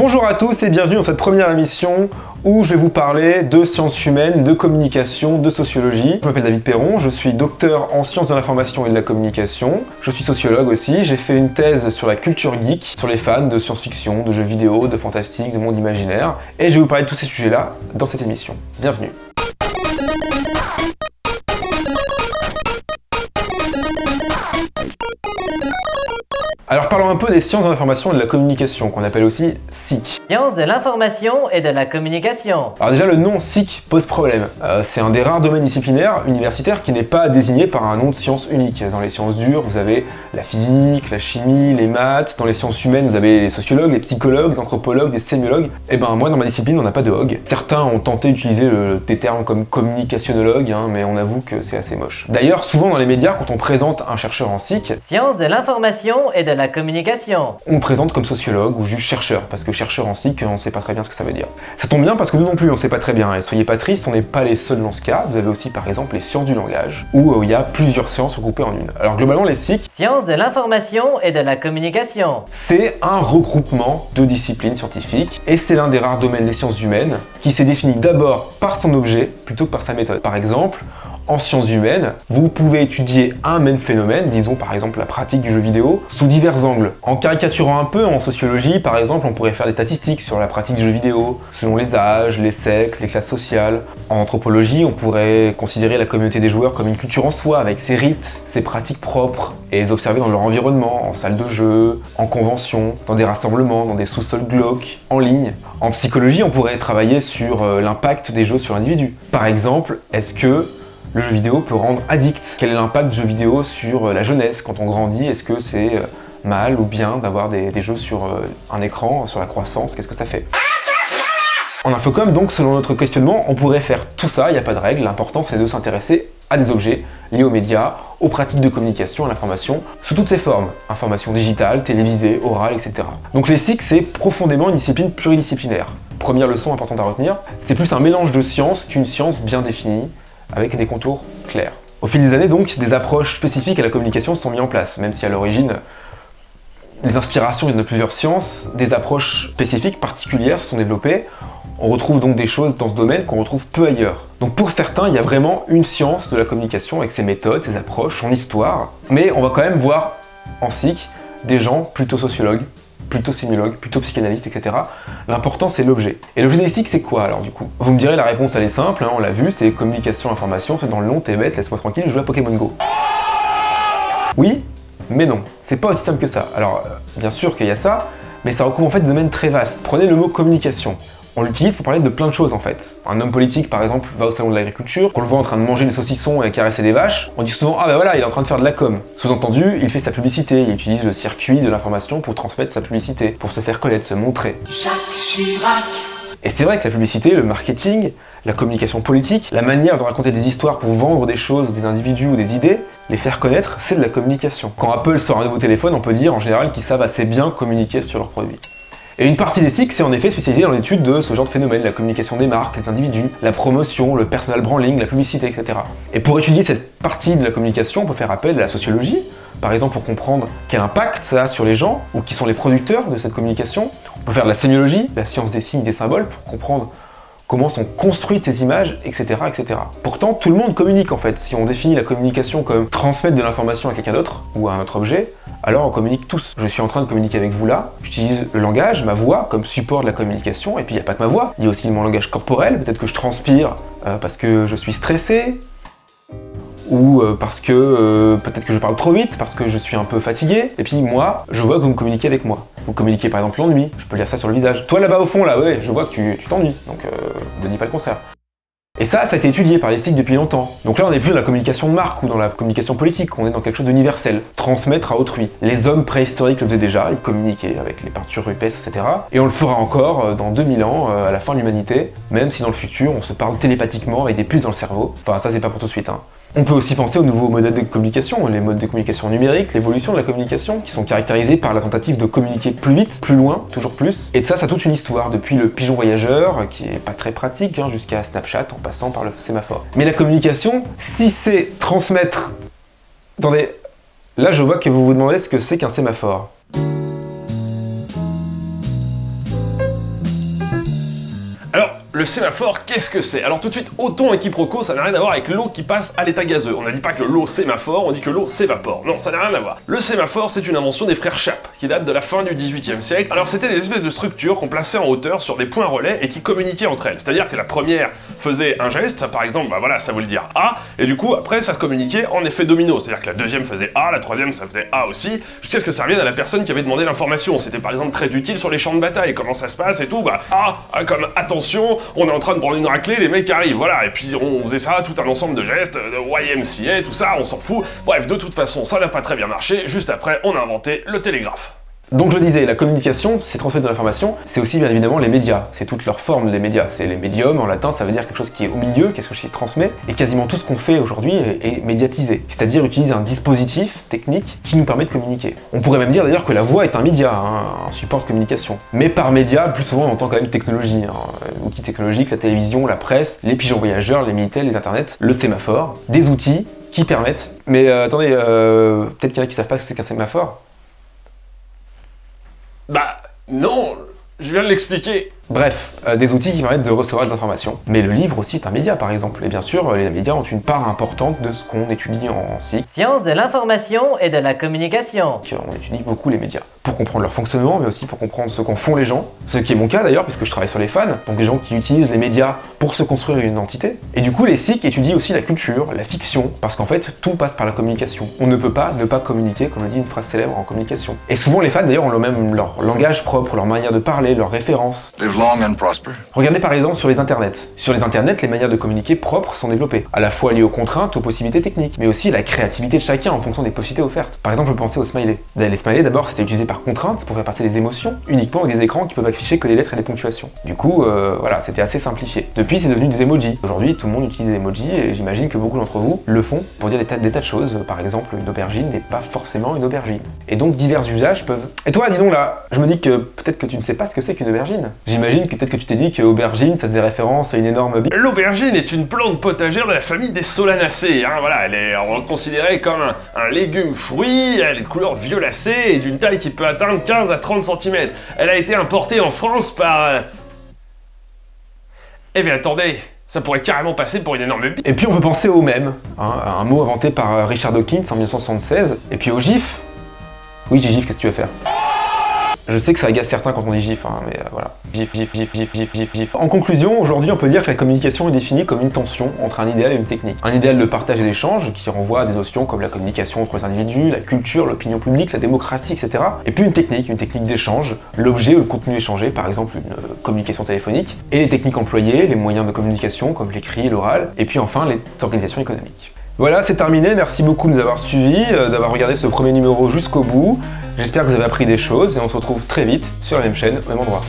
Bonjour à tous et bienvenue dans cette première émission où je vais vous parler de sciences humaines, de communication, de sociologie. Je m'appelle David Perron, je suis docteur en sciences de l'information et de la communication. Je suis sociologue aussi, j'ai fait une thèse sur la culture geek, sur les fans de science-fiction, de jeux vidéo, de fantastique, de monde imaginaire. Et je vais vous parler de tous ces sujets-là dans cette émission. Bienvenue. Alors parlons un peu des sciences de l'information et de la communication, qu'on appelle aussi SIC. Sciences de l'information et de la communication. Alors déjà le nom SIC pose problème. C'est un des rares domaines disciplinaires universitaires qui n'est pas désigné par un nom de science unique. Dans les sciences dures, vous avez la physique, la chimie, les maths. Dans les sciences humaines, vous avez les sociologues, les psychologues, les anthropologues, les sémiologues. Et ben moi dans ma discipline, on n'a pas de HOG. Certains ont tenté d'utiliser des termes comme communicationnologue, mais on avoue que c'est assez moche. D'ailleurs, souvent dans les médias, quand on présente un chercheur en SIC, sciences de l'information et de la communication, on présente comme sociologue ou juste chercheur, parce que chercheur en SIC, on ne sait pas très bien ce que ça veut dire. Ça tombe bien parce que nous non plus, on ne sait pas très bien, et soyez pas tristes, on n'est pas les seuls dans ce cas. Vous avez aussi par exemple les sciences du langage, où il y a plusieurs sciences regroupées en une. Alors globalement les SIC, sciences de l'information et de la communication, c'est un regroupement de disciplines scientifiques, et c'est l'un des rares domaines des sciences humaines qui s'est défini d'abord par son objet plutôt que par sa méthode. Par exemple, en sciences humaines, vous pouvez étudier un même phénomène, disons par exemple la pratique du jeu vidéo, sous divers angles. En caricaturant un peu, en sociologie par exemple, on pourrait faire des statistiques sur la pratique du jeu vidéo, selon les âges, les sexes, les classes sociales. En anthropologie, on pourrait considérer la communauté des joueurs comme une culture en soi, avec ses rites, ses pratiques propres, et les observer dans leur environnement, en salle de jeu, en convention, dans des rassemblements, dans des sous-sols glauques, en ligne. En psychologie, on pourrait travailler sur l'impact des jeux sur l'individu. Par exemple, est-ce que le jeu vidéo peut rendre addict? Quel est l'impact du jeu vidéo sur la jeunesse quand on grandit? Est-ce que c'est mal ou bien d'avoir des jeux sur un écran, sur la croissance? Qu'est-ce que ça fait? En infocom, donc, selon notre questionnement, on pourrait faire tout ça, il n'y a pas de règle. L'important, c'est de s'intéresser à des objets liés aux médias, aux pratiques de communication, à l'information, sous toutes ses formes. Information digitale, télévisée, orale, etc. Donc les SIC, c'est profondément une discipline pluridisciplinaire. Première leçon importante à retenir, c'est plus un mélange de sciences qu'une science bien définie, avec des contours clairs. Au fil des années, donc, des approches spécifiques à la communication se sont mises en place, même si à l'origine, les inspirations viennent de plusieurs sciences, des approches spécifiques, particulières se sont développées. On retrouve donc des choses dans ce domaine qu'on retrouve peu ailleurs. Donc pour certains, il y a vraiment une science de la communication avec ses méthodes, ses approches, son histoire, mais on va quand même voir en SIC des gens plutôt sociologues, plutôt sémiologues, plutôt psychanalystes, etc. L'important c'est l'objet. Et l'objet des SIC c'est quoi alors du coup? Vous me direz la réponse elle est simple, on l'a vu, c'est communication, information, c'est dans le long, t'es bête, laisse-moi tranquille, je joue à Pokémon Go. Oui, mais non, c'est pas aussi simple que ça. Alors bien sûr qu'il y a ça, mais ça recouvre en fait des domaines très vastes. Prenez le mot communication. On l'utilise pour parler de plein de choses en fait. Un homme politique par exemple va au salon de l'agriculture, qu'on le voit en train de manger des saucissons et caresser des vaches, on dit souvent ah bah voilà il est en train de faire de la com. Sous-entendu, il fait sa publicité, il utilise le circuit de l'information pour transmettre sa publicité, pour se faire connaître, se montrer. Jacques Chirac. Et c'est vrai que la publicité, le marketing, la communication politique, la manière de raconter des histoires pour vendre des choses, des individus ou des idées, les faire connaître, c'est de la communication. Quand Apple sort un nouveau téléphone, on peut dire en général qu'ils savent assez bien communiquer sur leurs produits. Et une partie des SIC, c'est en effet spécialisée dans l'étude de ce genre de phénomène, la communication des marques, des individus, la promotion, le personal branding, la publicité, etc. Et pour étudier cette partie de la communication, on peut faire appel à la sociologie, par exemple pour comprendre quel impact ça a sur les gens, ou qui sont les producteurs de cette communication. On peut faire de la sémiologie, la science des signes, des symboles, pour comprendre comment sont construites ces images, etc., etc. Pourtant, tout le monde communique en fait. Si on définit la communication comme transmettre de l'information à quelqu'un d'autre, ou à un autre objet, alors on communique tous. Je suis en train de communiquer avec vous là, j'utilise le langage, ma voix, comme support de la communication, et puis il n'y a pas que ma voix, il y a aussi mon langage corporel, peut-être que je transpire parce que je suis stressé, ou parce que peut-être que je parle trop vite, parce que je suis un peu fatigué, et puis moi, je vois que vous me communiquez avec moi. Vous communiquez par exemple l'ennui, je peux lire ça sur le visage. Toi là-bas au fond là, ouais, je vois que tu t'ennuies, donc ne dis pas le contraire. Et ça a été étudié par les SIC depuis longtemps. Donc là, on n'est plus dans la communication de marque ou dans la communication politique, on est dans quelque chose d'universel. Transmettre à autrui. Les hommes préhistoriques le faisaient déjà, ils communiquaient avec les peintures rupestres, etc. Et on le fera encore dans 2000 ans, à la fin de l'humanité, même si dans le futur, on se parle télépathiquement avec des puces dans le cerveau. Enfin, ça, c'est pas pour tout de suite, On peut aussi penser aux nouveaux modèles de communication, les modes de communication numériques, l'évolution de la communication, qui sont caractérisés par la tentative de communiquer plus vite, plus loin, toujours plus. Et de ça, ça a toute une histoire, depuis le pigeon voyageur, qui est pas très pratique, jusqu'à Snapchat, en passant par le sémaphore. Mais la communication, si c'est transmettre... Attendez, là je vois que vous vous demandez ce que c'est qu'un sémaphore. Le sémaphore, qu'est-ce que c'est? Alors tout de suite, autant un quiproquo, ça n'a rien à voir avec l'eau qui passe à l'état gazeux. On n'a dit pas que l'eau sémaphore, on dit que l'eau s'évapore. Non, ça n'a rien à voir. Le sémaphore, c'est une invention des frères Chappe, qui date de la fin du XVIIIe siècle. Alors c'était des espèces de structures qu'on plaçait en hauteur sur des points relais et qui communiquaient entre elles. C'est-à-dire que la première faisait un geste, par exemple, bah voilà, ça voulait dire A, et du coup, après, ça se communiquait en effet domino. C'est-à-dire que la deuxième faisait A, la troisième, ça faisait A aussi, jusqu'à ce que ça revienne à la personne qui avait demandé l'information. C'était par exemple très utile sur les champs de bataille, comment ça se passe et tout, bah A, comme attention, on est en train de prendre une raclée, les mecs arrivent, voilà, et puis on faisait ça, tout un ensemble de gestes, de YMCA, tout ça, on s'en fout. Bref, de toute façon, ça n'a pas très bien marché, juste après, on a inventé le télégraphe. Donc je disais, la communication, c'est transmettre de l'information, c'est aussi bien évidemment les médias, c'est toute leur forme les médias, c'est les médiums, en latin ça veut dire quelque chose qui est au milieu, quelque chose qui transmet, et quasiment tout ce qu'on fait aujourd'hui est médiatisé, c'est-à-dire utiliser un dispositif technique qui nous permet de communiquer. On pourrait même dire d'ailleurs que la voix est un média, un support de communication. Mais par média, le plus souvent on entend quand même technologie, outils technologiques, la télévision, la presse, les pigeons voyageurs, les Minitel, les internets, le sémaphore, des outils qui permettent... Mais attendez, peut-être qu'il y en a qui savent pas ce que c'est qu'un sémaphore. Bah, non, je viens de l'expliquer. Bref, des outils qui permettent de recevoir des informations. Mais le livre aussi est un média par exemple, et bien sûr, les médias ont une part importante de ce qu'on étudie en SIC. Sciences de l'information et de la communication. On étudie beaucoup les médias, pour comprendre leur fonctionnement, mais aussi pour comprendre ce qu'en font les gens. Ce qui est mon cas d'ailleurs, puisque je travaille sur les fans, donc les gens qui utilisent les médias pour se construire une identité. Et du coup, les SIC étudient aussi la culture, la fiction, parce qu'en fait, tout passe par la communication. On ne peut pas ne pas communiquer, comme le dit une phrase célèbre en communication. Et souvent les fans d'ailleurs ont même leur langage propre, leur manière de parler, leurs références. Live long and prosper. Regardez par exemple sur les internets. Sur les internets, les manières de communiquer propres sont développées, à la fois liées aux contraintes, aux possibilités techniques, mais aussi à la créativité de chacun en fonction des possibilités offertes. Par exemple, pensez aux smileys. Les smileys d'abord c'était utilisé par contrainte pour faire passer des émotions, uniquement avec des écrans qui peuvent afficher que les lettres et les ponctuations. Du coup, voilà, c'était assez simplifié. Depuis, c'est devenu des emojis. Aujourd'hui, tout le monde utilise des emojis et j'imagine que beaucoup d'entre vous le font pour dire des tas de choses. Par exemple, une aubergine n'est pas forcément une aubergine. Et donc, divers usages peuvent... Et toi, dis donc là, je me dis que peut-être que tu ne sais pas ce que c'est qu'une aubergine. J'imagine que peut-être que tu t'es dit que aubergine, ça faisait référence à une énorme bite. L'aubergine est une plante potagère de la famille des solanacées, voilà, elle est considérée comme un légume fruit, elle est de couleur violacée et d'une taille qui peut atteindre 15 à 30 cm. Elle a été importée en France par... Eh bien attendez, ça pourrait carrément passer pour une énorme bite. Et puis on peut penser au mème, un mot inventé par Richard Dawkins en 1976, et puis au gif. Oui, j'ai gif, qu'est-ce que tu vas faire? Je sais que ça agace certains quand on dit gif, mais voilà. Gif, gif, gif, gif, gif, gif, gif. En conclusion, aujourd'hui, on peut dire que la communication est définie comme une tension entre un idéal et une technique. Un idéal de partage et d'échange qui renvoie à des notions comme la communication entre les individus, la culture, l'opinion publique, la démocratie, etc. Et puis une technique d'échange, l'objet ou le contenu échangé, par exemple une communication téléphonique, et les techniques employées, les moyens de communication comme l'écrit et l'oral, et puis enfin les organisations économiques. Voilà, c'est terminé, merci beaucoup de nous avoir suivis, d'avoir regardé ce premier numéro jusqu'au bout. J'espère que vous avez appris des choses et on se retrouve très vite sur la même chaîne, au même endroit.